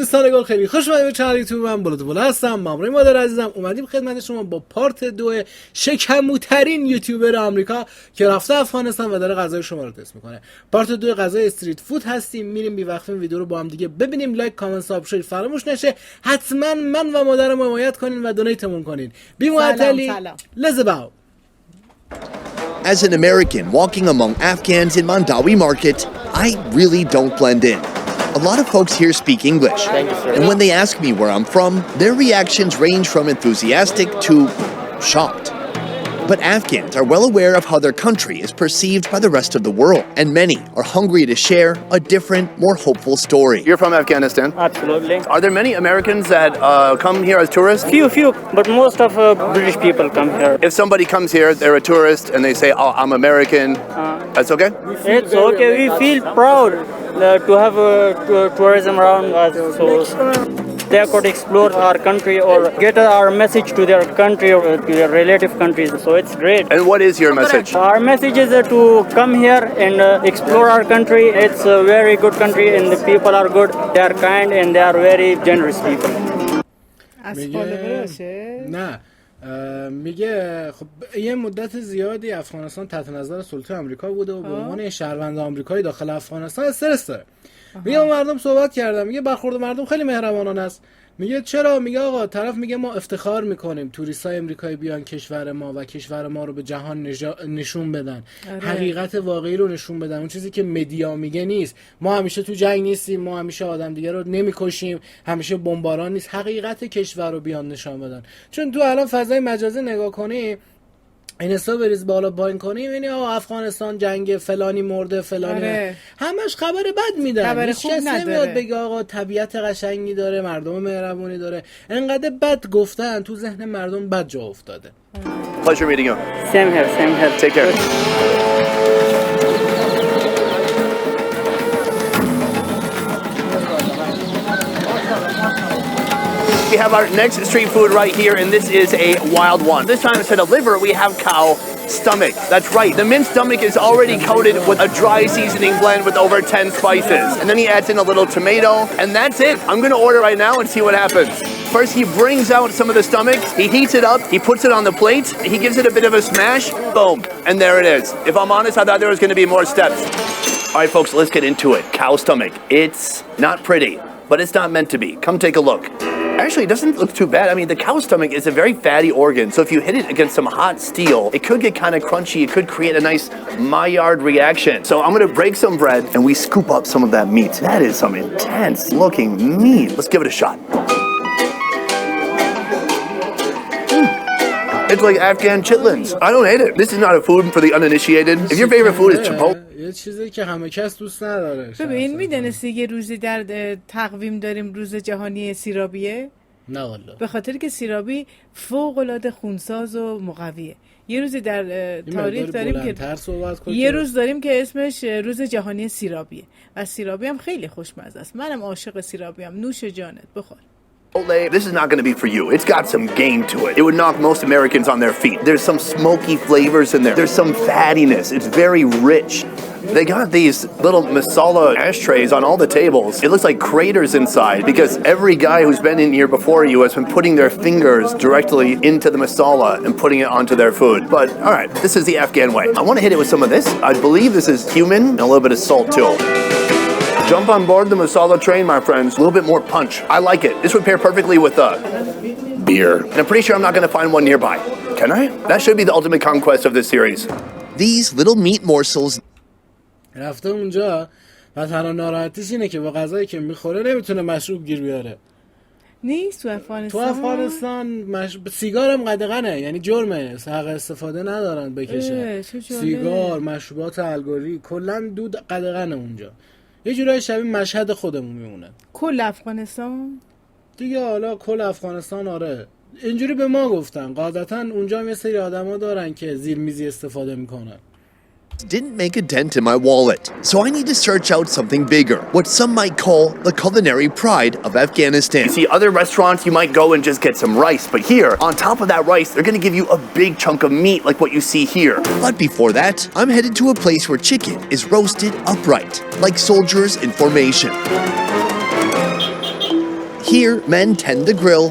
دوستان گل خیلی خوش اومدید به کانال یوتیوب من بالا هستم. مامورای مادر عزیزم اومدیم خدمت شما با پارت 2 شکموترین یوتیوبر آمریکا که رفته افغانستان و داره غذای شما رو تست میکنه. پارت 2 غذای استریت فود هستیم. میریم بی وقفه ویدیو رو با هم دیگه ببینیم. لایک، کامنت، سابسکرایب فراموش نشه. حتما من و مادرم حمایت کنین و دونیتمون کنین. بی معطلی let's go. As an American walking among Afghans in Mandawi market, I really don't blend in. A lot of folks here speak English, and when they ask me where I'm from, their reactions range from enthusiastic to shocked. But Afghans are well aware of how their country is perceived by the rest of the world, and many are hungry to share a different, more hopeful story. You're from Afghanistan? Absolutely. Are there many Americans that come here as tourists? Few, but most of British people come here. If somebody comes here, they're a tourist, and they say, oh, I'm American, that's okay? It's okay. We feel proud to have tourism around us, so they could explore our country or get our message to their country or to their relative countries. So it's great. And what is your message? Our message is to come here and explore our country. It's a very good country and the people are good. They are kind and they are very generous people. نه میگه خب یه مدت زیادی افغانستان تحت نظر سلطه آمریکا بوده و به عنوان شهروند آمریکایی داخل افغانستان استرس داره. میگه مردم صحبت کردم، میگه برخورد مردم خیلی مهربانانه است. میگه چرا؟ میگه آقا طرف میگه ما افتخار میکنیم توریستای امریکایی بیان کشور ما و کشور ما رو به جهان نشون بدن. حقیقت واقعی رو نشون بدن. اون چیزی که مدیا میگه نیست. ما همیشه تو جنگ نیستیم، ما همیشه آدم دیگه رو نمیکشیم، همیشه بمباران نیست. حقیقت کشور رو بیان نشون بدن. چون تو الان فضای مجازی نگاه کنی، این حساب بریز بالا پایین کنی میبینی افغانستان جنگ، فلانی مرده، فلانی همش خبر بد میدن. خبر هیچ کس نمیاد بگه آقا طبیعت قشنگی داره، مردم مهربونی داره. انقدر بد گفتن تو ذهن مردم بد جا افتاده. Pleasure meeting you. Same here. Take care. We have our next street food right here, and this is a wild one. This time instead of liver, we have cow stomach. That's right. The minced stomach is already coated with a dry seasoning blend with over 10 spices. And then he adds in a little tomato, and that's it. I'm going to order right now and see what happens. First, he brings out some of the stomach. He heats it up. He puts it on the plate. He gives it a bit of a smash. Boom. And there it is. If I'm honest, I thought there was going to be more steps. All right, folks, let's get into it. Cow stomach. It's not pretty, but it's not meant to be. Come take a look. Actually, it doesn't look too bad. I mean, the cow stomach is a very fatty organ, so if you hit it against some hot steel, it could get kind of crunchy. It could create a nice Maillard reaction. So I'm going to break some bread, and we scoop up some of that meat. That is some intense-looking meat. Let's give it a shot. It's like Afghan chitlins. I don't hate it. This is not a food for the uninitiated. If your favorite food is Chipotle, یه چیزی که همه کس دوست نداره. ببین میدونستی یه روزی در تقویم داریم روز جهانی سیرابیه؟ نه والله. به خاطر که سیرابی فوق العاده خونساز و مقویه. یه روزی در تاریخ داریم که یه روز داریم که اسمش روز جهانی سیرابیه و سیرابی هم خیلی خوشمزه است. منم عاشق سیرابی ام. نوش جانت بخور. this is not going to be for you. It's got some game to it. It would knock most Americans on their feet. There's some smoky flavors in there. There's some fattiness. It's very rich. They got these little masala ashtrays on all the tables. It looks like craters inside because every guy who's been in here before you has been putting their fingers directly into the masala and putting it onto their food. But all right, this is the Afghan way. I want to hit it with some of this. I believe this is cumin and a little bit of salt too. Jump on board the masala train, my friends. A little bit more punch. I like it. This would pair perfectly with beer. And I'm pretty sure I'm not going to find one nearby. Can I? That should be the ultimate conquest of this series. These little meat morsels رفته اونجا و تنها ناراحتیش اینه که با غذایی که میخوره نمیتونه مشروب گیر بیاره. نیست تو افغانستان سیگارم قدغنه، یعنی جرمه، حق استفاده ندارن بکشن. سیگار، مشروبات الکلی، کلا دود قدغنه اونجا. یه جورای شبیه مشهد خودمون میمونه. کل افغانستان دیگه، حالا کل افغانستان آره. اینجوری به ما گفتن. قاعدتا اونجا هم یه سری آدما دارن که زیر میزی استفاده میکنن. didn't make a dent in my wallet, so I need to search out something bigger, what some might call the culinary pride of Afghanistan. You see, other restaurants you might go and just get some rice, but here, on top of that rice, they're going to give you a big chunk of meat like what you see here. But before that, I'm headed to a place where chicken is roasted upright, like soldiers in formation. Here, men tend the grill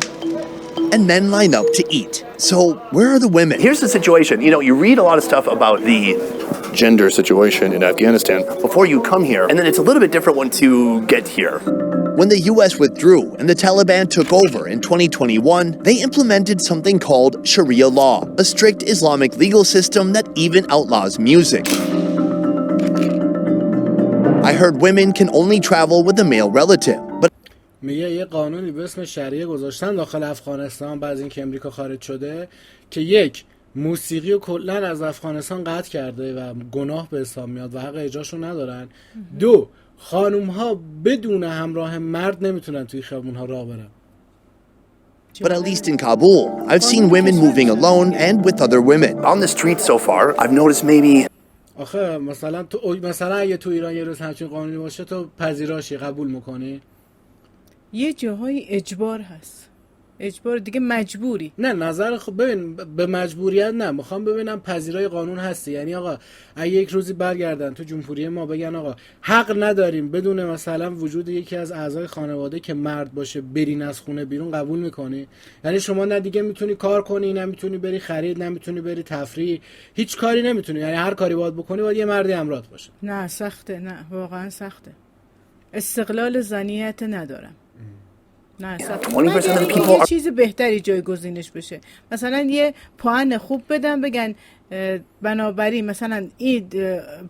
and men line up to eat. So, where are the women? Here's the situation. You know, you read a lot of stuff about the gender situation in Afghanistan before you come here, and then it's a little bit different once you get here. When the US withdrew and the Taliban took over in 2021, they implemented something called Sharia law, a strict Islamic legal system that even outlaws music. I heard women can only travel with a male relative, but میگه یه قانونی به اسم شریعه گذاشتن داخل افغانستان بعد اینکه امریکا خارج شده که یک موسیقی و کلا از افغانستان قطع کرده و گناه به حساب میاد و حق اجراشو ندارن. دو، خانوم ها بدون همراه مرد نمیتونن توی خیابون ها راه برن. But at least in Kabul, I've seen women moving alone and with other women. On the street so far, I've noticed maybe آخه مثلا اگه تو ایران یه روز همچین قانونی باشه تو پذیراشی قبول میکنی؟ یه جاهای اجبار هست، اجبار دیگه مجبوری. نه نظر ببین به مجبوریت نه، میخوام ببینم پذیرای قانون هستی. یعنی آقا اگه یک روزی برگردن تو جمهوری ما بگن آقا حق نداریم بدون مثلا وجود یکی از اعضای خانواده که مرد باشه برین از خونه بیرون، قبول میکنی؟ یعنی شما نه دیگه میتونی کار کنی، نه میتونی بری خرید، نه میتونی بری تفریح، هیچ کاری نمیتونی. یعنی هر کاری باید بکنی باید یه مردی همراهت باشه. نه سخته، نه واقعا سخته. استقلال زنیت ندارم. نه یه چیز بهتری جایگزینش بشه. مثلا یه پوان خوب بدن بگن بنابراین مثلا این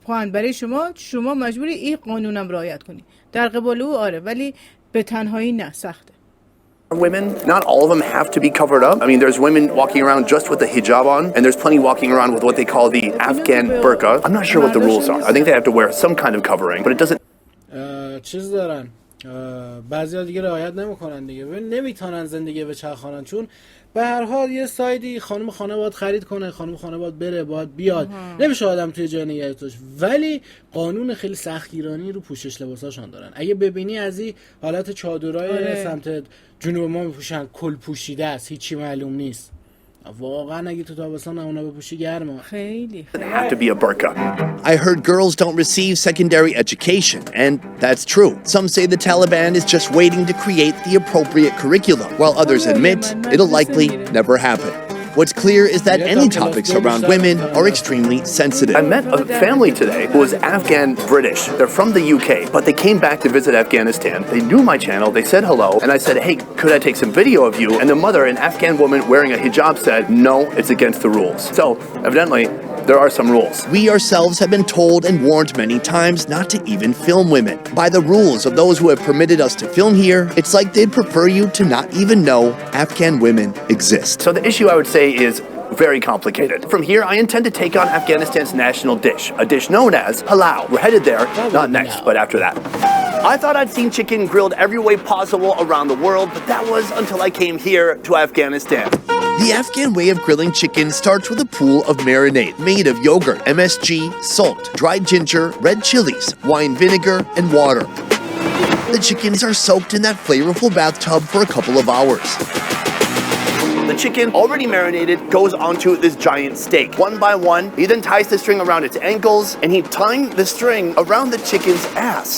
پوان برای شما مجبوری این قانونم رعایت کنی. در قبال او آره، ولی به تنهایی نه، سخته. women, not all of them have to be covered up. I mean, there's women walking around just with the hijab on, and there's plenty walking around with what they call the Afghan burqa. I'm not sure what the rules are. I think they have to wear some kind of covering, but it doesn't. چیز دارن بعضیا دیگه رعایت نمیکنن دیگه، نمیتونن زندگی بچرخونن، چون به هر حال یه سایدی خانم خانه باید خرید کنه، خانم خانه باید بره، باید بیاد، نمیشه آدم توی جای نگه داشت. ولی قانون خیلی سختگیرانی رو پوشش لباساشون دارن. اگه ببینی از این حالت چادرای سمت جنوب ما میپوشن، کل پوشیده است، هیچی معلوم نیست. واقعا اگه تو تابستان اونا بپوشی گرمه. خیلی have to be a burqa. I heard girls don't receive secondary education, and that's true. Some say the Taliban is just waiting to create the appropriate curriculum, while others admit it'll likely never happen. What's clear is that any topics around women are extremely sensitive. I met a family today who was Afghan British. They're from the UK, but they came back to visit Afghanistan. They knew my channel. They said hello, and I said, hey, could I take some video of you? And the mother, an Afghan woman wearing a hijab, said, no, it's against the rules. So, evidently, there are some rules. We ourselves have been told and warned many times not to even film women. By the rules of those who have permitted us to film here, it's like they'd prefer you to not even know Afghan women exist. So the issue, I would say, is very complicated. From here, I intend to take on Afghanistan's national dish, a dish known as halal. We're headed there, not next, but after that. I thought I'd seen chicken grilled every way possible around the world, but that was until I came here to Afghanistan. The Afghan way of grilling chicken starts with a pool of marinade made of yogurt, MSG, salt, dried ginger, red chilies, wine vinegar, and water. The chickens are soaked in that flavorful bathtub for a couple of hours. The chicken, already marinated, goes onto this giant steak. One by one, he then ties the string around its ankles, and he tying the string around the chicken's ass.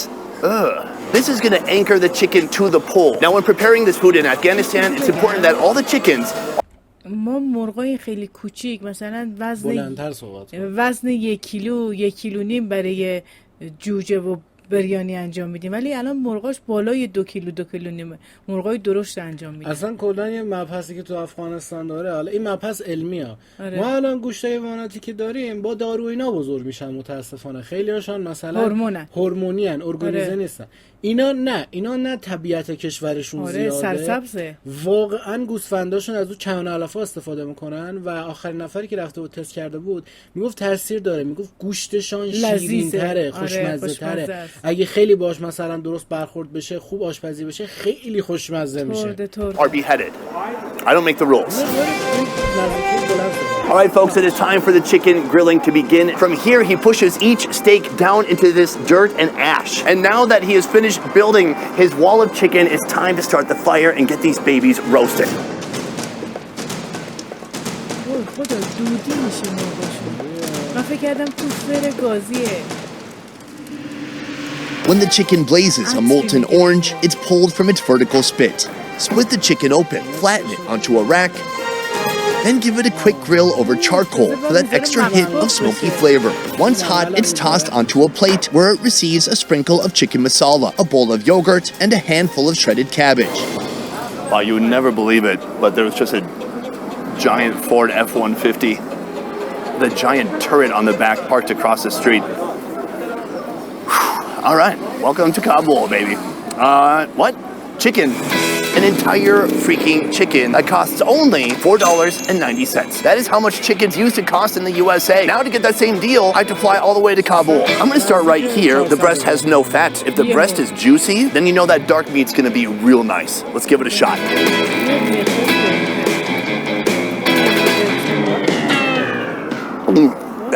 Ugh. This is going to anchor the chicken to the pole. Now, when preparing this food in Afghanistan, it's important that all the chickens ما مرغای خیلی کوچیک مثلا وزن 1 کیلو 1.5 کیلو برای جوجه و بریانی انجام میدیم، ولی الان مرغاش بالای 2 کیلو 2.5 کیلو مرغای درشت انجام میدیم. اصلا کلا یه مبحثی که تو افغانستان داره، حالا این مبحث علمیه. ما الان گوشت حیواناتی که داریم با دارو اینا بزرگ میشن متاسفانه. خیلی هاشون مثلا هورمونی ان، ارگانیزه نیستن. اینا نه طبیعت کشورشون زیاده. سرسبزه. واقعا گوسفنداشون از اون چمن علفا استفاده میکنن و آخرین نفری که رفته بود تست کرده بود میگفت تاثیر داره، میگفت گوشتشان شیرین‌تره، خوشمزه‌تره. اگه خیلی باش مثلا درست برخورد بشه، خوب آشپزی بشه، خیلی خوشمزه میشه. are beheaded. I don't make the rules. All right, folks, it is time for the chicken grilling to begin. From here, he pushes each steak down into this dirt and ash. And now that he has finished building his wall of chicken, it's time to start the fire and get these babies roasted. When the chicken blazes a molten orange, it's pulled from its vertical spit. Split the chicken open, flatten it onto a rack, then give it a quick grill over charcoal for that extra hit of smoky flavor. Once hot, it's tossed onto a plate where it receives a sprinkle of chicken masala, a bowl of yogurt, and a handful of shredded cabbage. Wow, you would never believe it, but there was just a giant Ford F-150, the giant turret on the back parked across the street. All right, welcome to Kabul, baby. What? Chicken. An entire freaking chicken that costs only $4.90. That is how much chickens used to cost in the USA. Now to get that same deal, I have to fly all the way to Kabul. I'm gonna start right here. The breast has no fat. If the breast is juicy, then you know that dark meat's gonna be real nice. Let's give it a shot.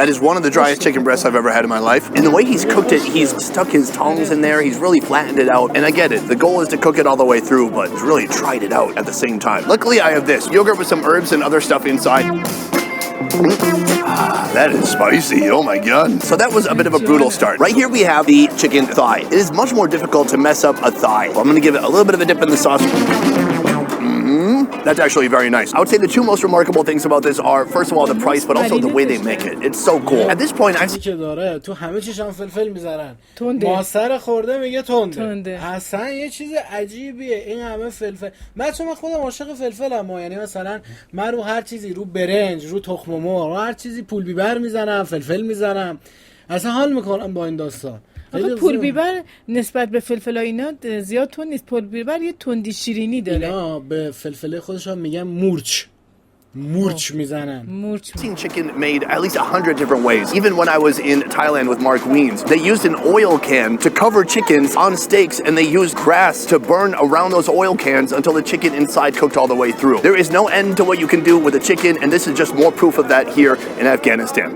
That is one of the driest chicken breasts I've ever had in my life. And the way he's cooked it, he's stuck his tongs in there, he's really flattened it out. And I get it, the goal is to cook it all the way through, but he's really tried it out at the same time. Luckily I have this, yogurt with some herbs and other stuff inside. That is spicy, oh my god. So that was a bit of a brutal start. Right here we have the chicken thigh. It is much more difficult to mess up a thigh. Well, I'm gonna give it a little bit of a dip in the sauce. That's actually very nice. I would say the two most remarkable things about this are, first of all, the price, but also the way they make it. It's so cool. At this point, I که داره تو همه چیشان فلفل میذارن. ماستر خورده میگه تنده. اصلا یه چیز عجیبیه این همه فلفل. من خودم عاشق فلفلم، یعنی مثلا من رو هر چیزی، رو برنج، رو تخم مرغ، رو هر چیزی پول بیبر میزنم، فلفل میزنم. اصلا حال میکنم با این داستان. پول بیبر نسبت به فلفل اینا زیاد تند نیست. پول بیبر یه تندی شیرینی داره. اینا به فلفل خودشون میگن مورچ میزنن. I've seen chicken made at least 100 different ways. Even when I was in Thailand with Mark Wiens, they used an oil can to cover chickens on steaks, and they used grass to burn around those oil cans until the chicken inside cooked all the way through. There is no end to what you can do with a chicken, and this is just more proof of that here in Afghanistan.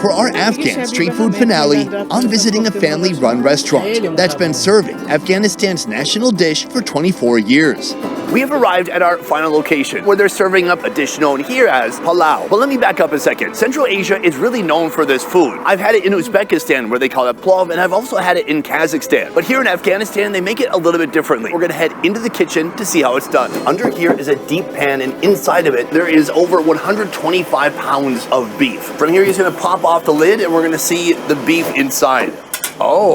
For our Afghan street food finale, I'm visiting a family-run restaurant that's been serving Afghanistan's national dish for 24 years. We have arrived at our final location, where they're serving up a dish known here as palau. But let me back up a second. Central Asia is really known for this food. I've had it in Uzbekistan, where they call it plov, and I've also had it in Kazakhstan. But here in Afghanistan, they make it a little bit differently. We're gonna head into the kitchen to see how it's done. Under here is a deep pan, and inside of it, there is over 125 pounds of beef. From here, he's gonna pop off the lid, and we're gonna see the beef inside. Oh.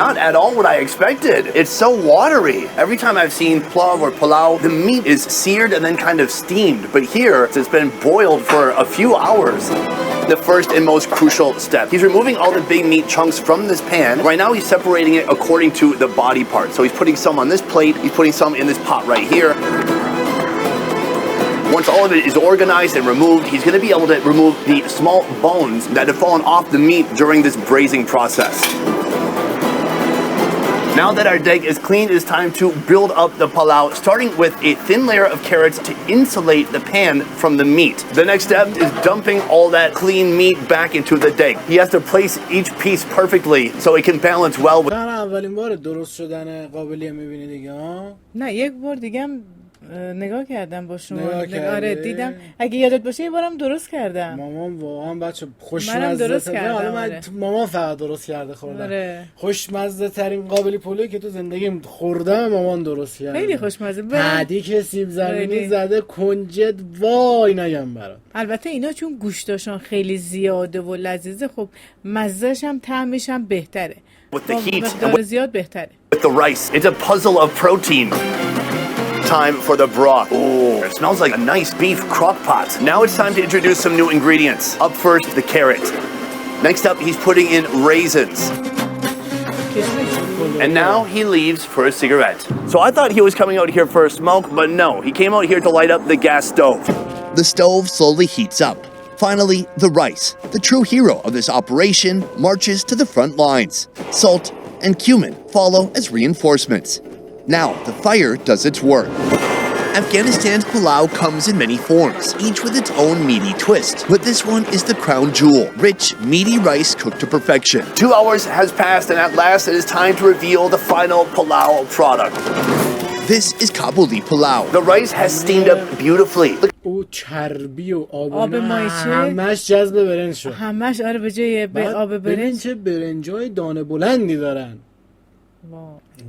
Not at all what I expected. It's so watery. Every time I've seen plov or palau, the meat is seared and then kind of steamed. But here, it's been boiled for a few hours. The first and most crucial step. He's removing all the big meat chunks from this pan. Right now, he's separating it according to the body part. So he's putting some on this plate. He's putting some in this pot right here. Once all of it is organized and removed, he's going to be able to remove the small bones that have fallen off the meat during this braising process. Now that our deg is clean, it's time to build up the palau, starting with a thin layer of carrots to insulate the pan from the meat. The next step is dumping all that clean meat back into the deg. He has to place each piece perfectly so it can balance well with... اولین بار درست شدن قابلیه میبینی دیگه ها؟ نه یک بار دیگه هم نگاه کردم با شما. آره دیدم. اگه یادت باشه یه بارم درست کردم. مامان واقعا بچه خوشمزه ترین. حالا من مامان فقط درست کرده خوردم. آره. خوشمزه ترین قابلی پلویی که تو زندگیم خوردم مامان درست کرده. خیلی خوشمزه. بعدی که سیب زمینی زده کنجد وای نگم برات. البته اینا چون گوشتاشون خیلی زیاده و لذیذه، خب مزه‌ش هم طعمش هم بهتره. With the heat مقدار زیاد بهتره. With the rice, it's a puzzle of protein. Time for the broth. Oh, it smells like a nice beef crock pot. Now it's time to introduce some new ingredients. Up first, the carrot. Next up, he's putting in raisins. And now he leaves for a cigarette. So I thought he was coming out here for a smoke, but no, he came out here to light up the gas stove. The stove slowly heats up. Finally, the rice, the true hero of this operation, marches to the front lines. Salt and cumin follow as reinforcements. Now, the fire does its work. Afghanistan's palau comes in many forms, each with its own meaty twist. But this one is the crown jewel, rich, meaty rice cooked to perfection. 2 hours has passed, and at last it is time to reveal the final palau product. This is Kabuli palau. The rice has steamed up beautifully. او چربی و آب مایچه همش جذب برنج شد. همش آره به جای آب برنج چه برنجای دانه بلندی دارن.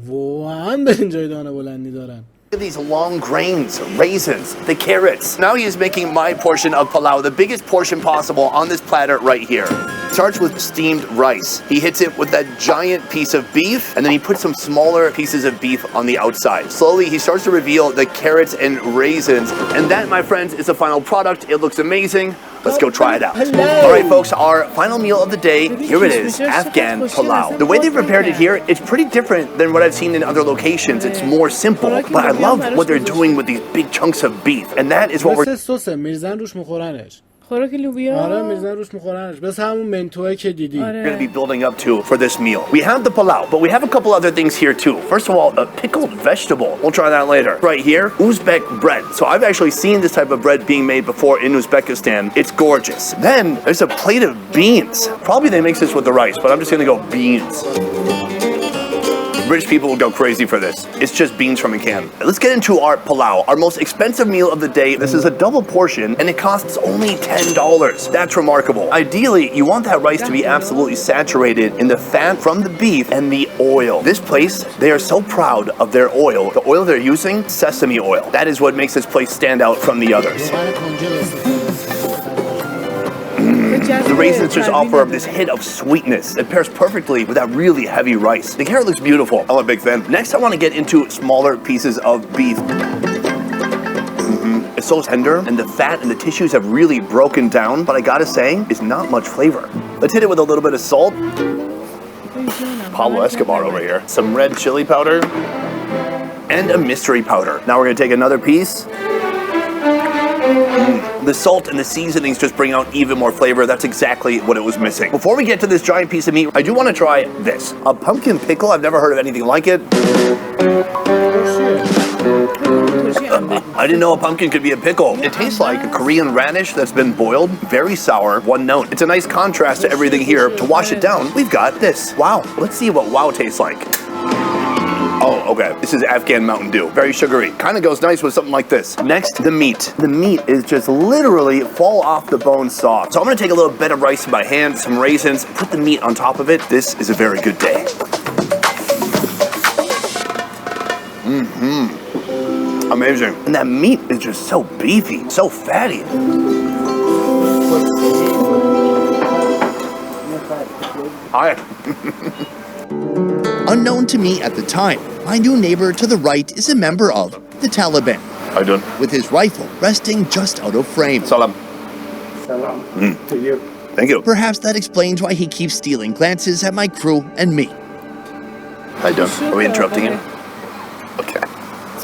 واقعا برنجای دانه بلندی دارن. These long grains, raisins, the carrots. Now he is making my portion of palau, the biggest portion possible on this platter right here. Starts with steamed rice. He hits it with that giant piece of beef, and then he puts some smaller pieces of beef on the outside. Slowly, he starts to reveal the carrots and raisins. And that, my friends, is the final product. It looks amazing. Let's go try it out. All right, folks, our final meal of the day, here it is, Afghan palau. The way they prepared it here, it's pretty different than what I've seen in other locations. It's more simple, but I love what they're doing with these big chunks of beef. And that is what we're... خوراک لوبیا آره میزن روش میخورنش بس همون منتوئه که دیدی going to be building up to for this meal. We have the palau, but we have a couple other things here too. First of all, a pickled vegetable. We'll try that later. Right here, Uzbek bread. So I've actually seen this type of bread being made before in Uzbekistan. It's gorgeous. Then there's a plate of beans. Probably they mix this with the rice, but I'm just going to go beans. British people will go crazy for this. It's just beans from a can. Let's get into our palau, our most expensive meal of the day. This is a double portion, and it costs only $10. That's remarkable. Ideally, you want that rice to be absolutely saturated in the fat from the beef and the oil. This place, they are so proud of their oil. The oil they're using, sesame oil. That is what makes this place stand out from the others. The raisins just offer up this hit of sweetness that pairs perfectly with that really heavy rice. The carrot looks beautiful. I'm a big fan. Next, I want to get into smaller pieces of beef. It's so tender, and the fat and the tissues have really broken down, but I gotta say, it's not much flavor. Let's hit it with a little bit of salt. Pablo Escobar over here. Some red chili powder. And a mystery powder. Now we're gonna take another piece. The salt and the seasonings just bring out even more flavor. That's exactly what it was missing. Before we get to this giant piece of meat, I do want to try this. A pumpkin pickle. I've never heard of anything like it. I didn't know a pumpkin could be a pickle. It tastes like a Korean radish that's been boiled. Very sour, one note. It's a nice contrast to everything here. To wash it down, we've got this. Wow. Let's see what wow tastes like. Oh, okay. This is Afghan Mountain Dew. Very sugary. Kind of goes nice with something like this. Next, the meat. The meat is just literally fall off the bone soft. So I'm going to take a little bit of rice in my hand, some raisins, put the meat on top of it. This is a very good day. Amazing. And that meat is just so beefy, so fatty. Hi. Unknown to me at the time, my new neighbor to the right is a member of the Taliban. How you doing? With his rifle resting just out of frame. Salam. Salam to you. Thank you. Perhaps that explains why he keeps stealing glances at my crew and me. How you doing? Are we interrupting you? Okay.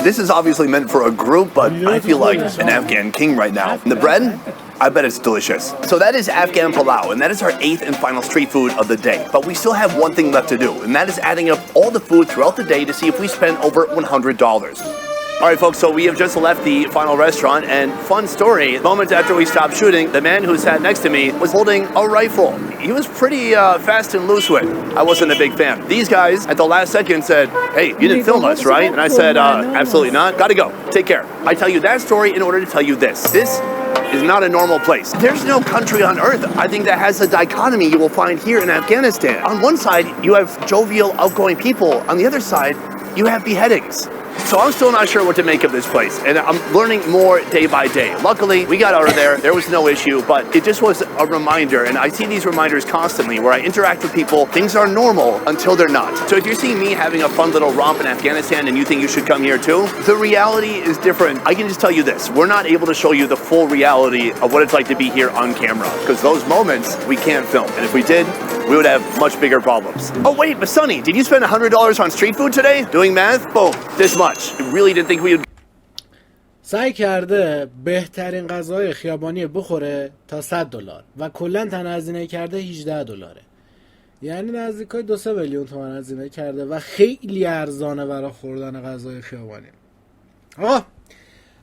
This is obviously meant for a group, but I feel like an Afghan king right now. And the bread? I bet it's delicious. So that is Afghan palau, and that is our 8th and final street food of the day. But we still have one thing left to do, and that is adding up all the food throughout the day to see if we spend over $100. All right, folks, so we have just left the final restaurant, and fun story, moments after we stopped shooting, the man who sat next to me was holding a rifle. He was pretty fast and loose with it. I wasn't a big fan. These guys, at the last second, said, hey, you didn't film us, right? And I said, absolutely not. Gotta go. Take care. I tell you that story in order to tell you this. This is not a normal place. There's no country on earth, I think, that has the dichotomy you will find here in Afghanistan. On one side, you have jovial, outgoing people. On the other side, you have beheadings. So I'm still not sure what to make of this place, and I'm learning more day by day. Luckily, we got out of there. There was no issue, but it just was a reminder, and I see these reminders constantly where I interact with people. Things are normal until they're not. So if you're seeing me having a fun little romp in Afghanistan and you think you should come here too, the reality is different. I can just tell you this. We're not able to show you the full reality of what it's like to be here on camera, because those moments we can't film. And if we did, we would have much bigger problems. Oh wait, but Sonny, did you spend $100 on street food today? Doing math? Boom, this much. I really didn't think we would. سعی کرده بهترین غذای خیابانی بخوره تا $100 و کلا تنها هزینه کرده $18. یعنی نزدیکای 2-3 میلیون تومان هزینه کرده و خیلی ارزانه برای خوردن غذای خیابانی. آقا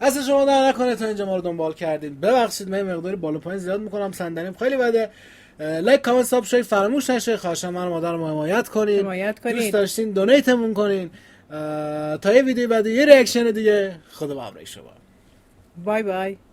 اصلا شما در نکنه تا اینجا ما رو دنبال کردید. ببخشید من مقداری بالا پایین زیاد میکنم، صندلیم خیلی بده. لایک کامنت سابسکرایب فراموش نشه. خواهشاً من مادر رو حمایت کنین. دوست داشتین دونیتمون کنین. تا یه ویدیو بعد یه ریاکشن دیگه. خدا با همراه شما. بای بای.